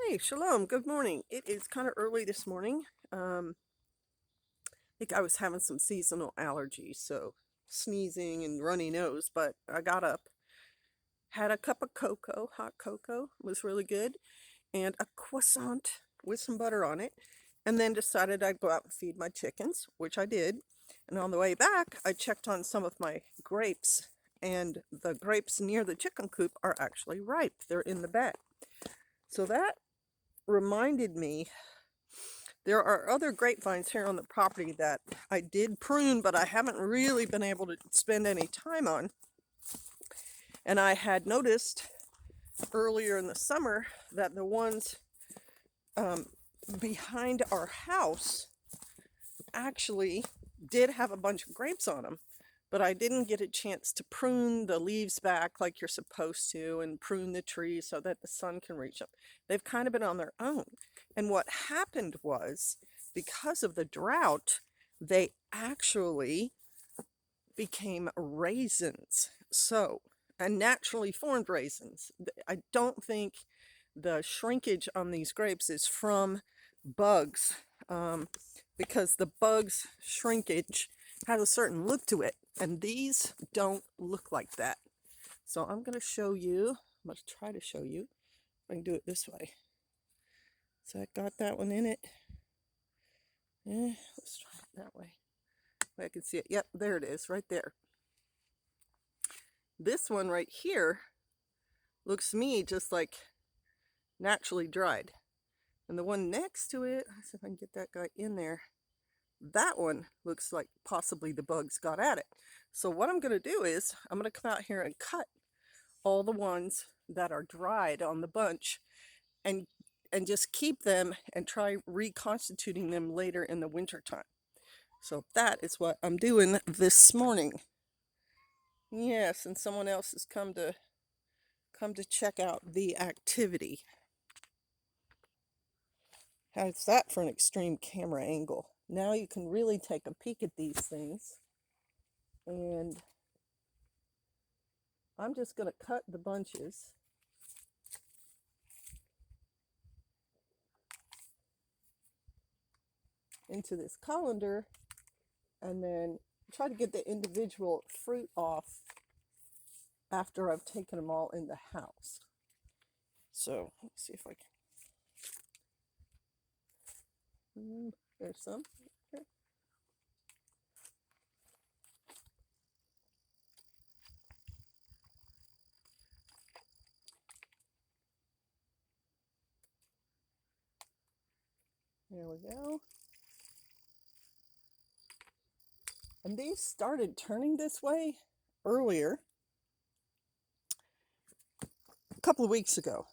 Hey, shalom. Good morning. It is kind of early this morning. I think I was having some seasonal allergies, so sneezing and runny nose, but I got up, had a cup of cocoa, hot cocoa, was really good, and a croissant with some butter on it, and then decided I'd go out and feed my chickens, which I did. And on the way back, I checked on some of my grapes, and the grapes near the chicken coop are actually ripe. They're in the bag. So that reminded me there are other grapevines here on the property that I did prune, but I haven't really been able to spend any time on. And I had noticed earlier in the summer that the ones behind our house actually did have a bunch of grapes on them, but I didn't get a chance to prune the leaves back like you're supposed to and prune the trees so that the sun can reach them. They've kind of been on their own. And what happened was, because of the drought, they actually became raisins. So, and naturally formed raisins. I don't think the shrinkage on these grapes is from bugs, because the bugs' shrinkage has a certain look to it, and these don't look like that. So I'm going to show you, I'm going to try to show you, I can do it this way. So I got that one in it. Yeah, let's try it that way. I can see it. Yep, there it is, right there. This one right here looks to me just like naturally dried. And the one next to it, let's see if I can get that guy in there. That one looks like possibly the bugs got at it. So what I'm going to do is I'm going to come out here and cut all the ones that are dried on the bunch and just keep them and try reconstituting them later in the winter time. So that is what I'm doing this morning. Yes, and someone else has come to check out the activity. How's that for an extreme camera angle? Now you can really take a peek at these things. And I'm just going to cut the bunches. Into this colander and then try to get the individual fruit off after I've taken them all in the house. So let's see if I can. There's some. Okay. There we go. And these started turning this way earlier, a couple of weeks ago.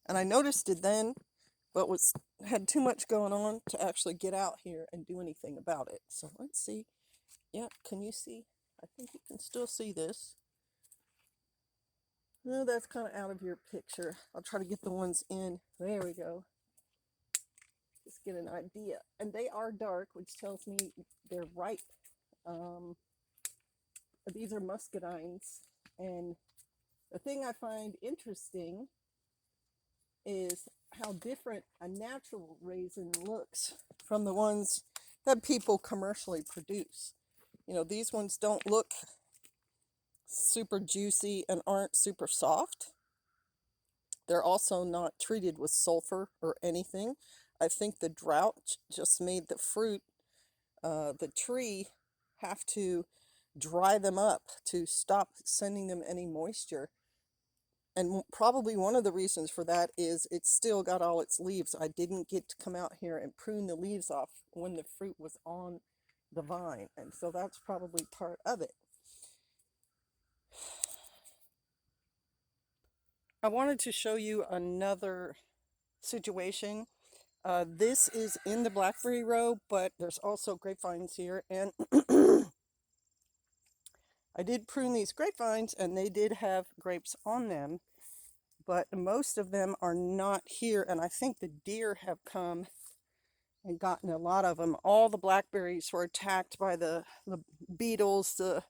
And I noticed it then, but had too much going on to actually get out here and do anything about it. So let's see. Yeah, can you see? I think you can still see this. No, that's kind of out of your picture. I'll try to get the ones in. There we go. Just get an idea. And they are dark, which tells me they're ripe. These are muscadines. And the thing I find interesting is how different a natural raisin looks from the ones that people commercially produce. You know, these ones don't look super juicy and aren't super soft. They're also not treated with sulfur or anything. I think the drought just made the fruit, the tree, have to dry them up to stop sending them any moisture. And probably one of the reasons for that is it's still got all its leaves. I didn't get to come out here and prune the leaves off when the fruit was on the vine. And so that's probably part of it. I wanted to show you another situation. This is in the blackberry row, but there's also grapevines here. And I did prune these grapevines and they did have grapes on them, but most of them are not here. And I think the deer have come and gotten a lot of them. All the blackberries were attacked by the beetles, the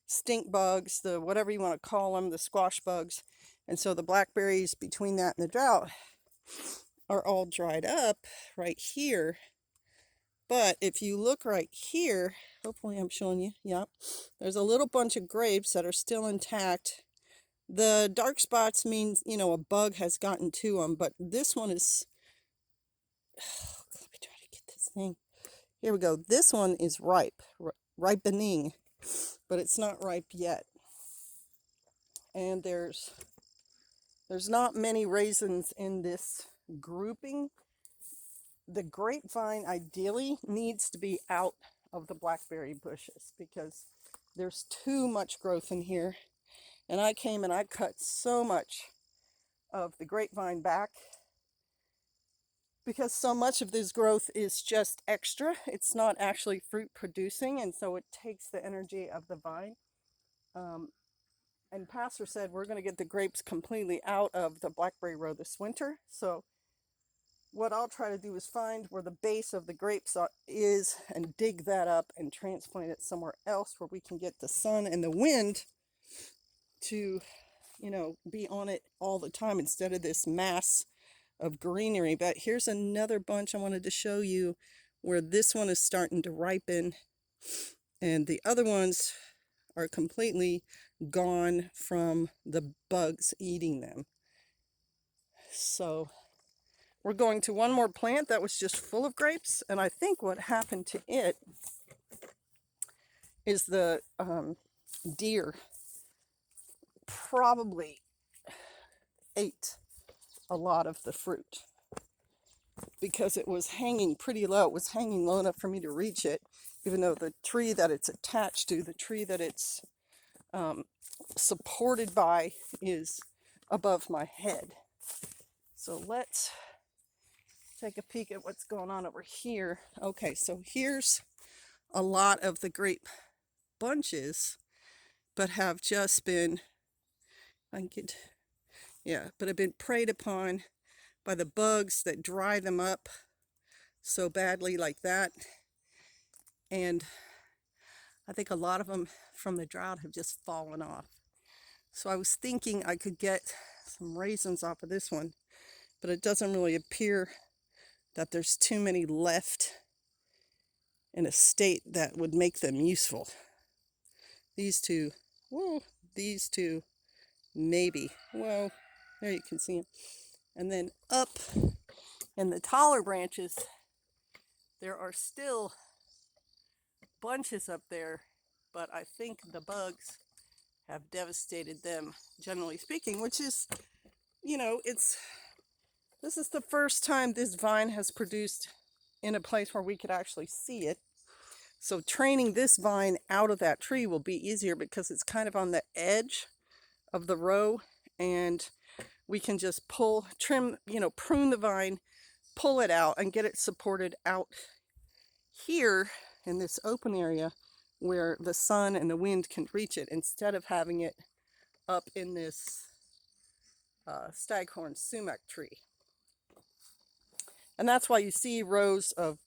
stink bugs, the whatever you want to call them, the squash bugs. And so the blackberries, between that and the drought, are all dried up right here. But if you look right here, hopefully I'm showing you, yeah, there's a little bunch of grapes that are still intact. The dark spots means, you know, a bug has gotten to them, but this one is, let me try to get this thing. Here we go. This one is ripe, ripening, but it's not ripe yet. And there's not many raisins in this grouping. The grapevine ideally needs to be out of the blackberry bushes because there's too much growth in here. And I came and I cut so much of the grapevine back because so much of this growth is just extra. It's not actually fruit producing, and so it takes the energy of the vine. And Pastor said we're going to get the grapes completely out of the blackberry row this winter. So what I'll try to do is find where the base of the grapes is and dig that up and transplant it somewhere else where we can get the sun and the wind to, you know, be on it all the time instead of this mass of greenery. But here's another bunch I wanted to show you where this one is starting to ripen and the other ones are completely gone from the bugs eating them. So we're going to one more plant that was just full of grapes, and I think what happened to it is the deer probably ate a lot of the fruit because it was hanging pretty low. It was hanging low enough for me to reach it, even though the tree that it's attached to, the tree that it's supported by, is above my head. So let's take a peek at what's going on over here. Okay, so here's a lot of the grape bunches, but have just been, but have been preyed upon by the bugs that dry them up so badly like that. And I think a lot of them from the drought have just fallen off. So I was thinking I could get some raisins off of this one, but it doesn't really appear that there's too many left in a state that would make them useful. These two, maybe. Well, there you can see them. And then up in the taller branches, there are still bunches up there, but I think the bugs have devastated them, generally speaking, which is, you know, this is the first time this vine has produced in a place where we could actually see it. So training this vine out of that tree will be easier because it's kind of on the edge of the row, and we can just prune the vine, pull it out and get it supported out here in this open area where the sun and the wind can reach it, instead of having it up in this staghorn sumac tree. And that's why you see rows of,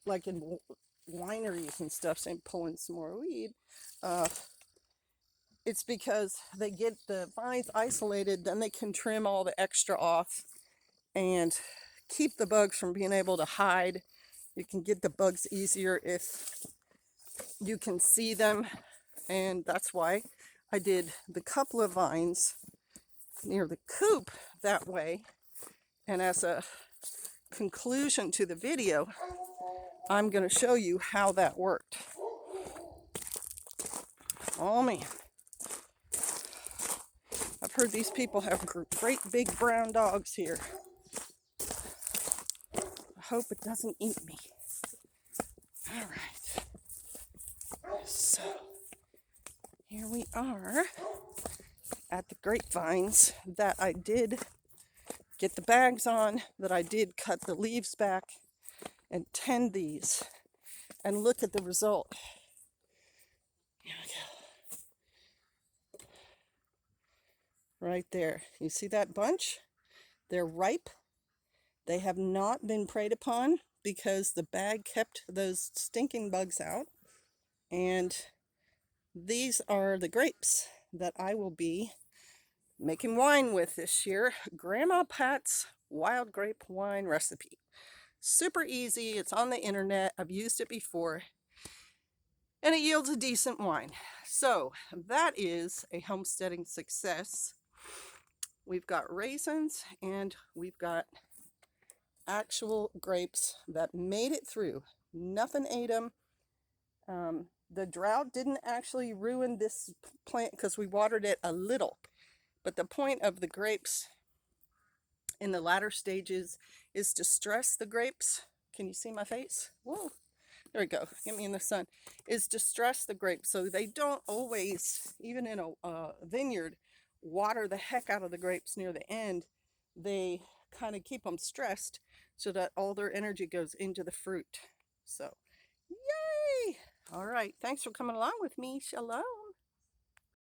like in wineries and stuff, saying pulling some more weed. It's because they get the vines isolated, then they can trim all the extra off and keep the bugs from being able to hide. You can get the bugs easier if you can see them, and that's why I did the couple of vines near the coop that way. And as a conclusion to the video, I'm going to show you how that worked. Oh man, I've heard these people have great big brown dogs here. I hope it doesn't eat me. All right, so here we are at the grapevines that I did get the bags on, that I did cut the leaves back and tend these, and look at the result. Here we go. Right there. You see that bunch? They're ripe. They have not been preyed upon because the bag kept those stinking bugs out. And these are the grapes that I will be making wine with this year. Grandma Pat's wild grape wine recipe. Super easy. It's on the internet. I've used it before and it yields a decent wine. So that is a homesteading success. We've got raisins and we've got actual grapes that made it through. Nothing ate them. The drought didn't actually ruin this plant because we watered it a little. But the point of the grapes in the latter stages is to stress the grapes. Can you see my face? Whoa. There we go. Get me in the sun. Is to stress the grapes so they don't always, even in a vineyard, water the heck out of the grapes near the end. They kind of keep them stressed so that all their energy goes into the fruit. So, yay! All right. Thanks for coming along with me. Shalom.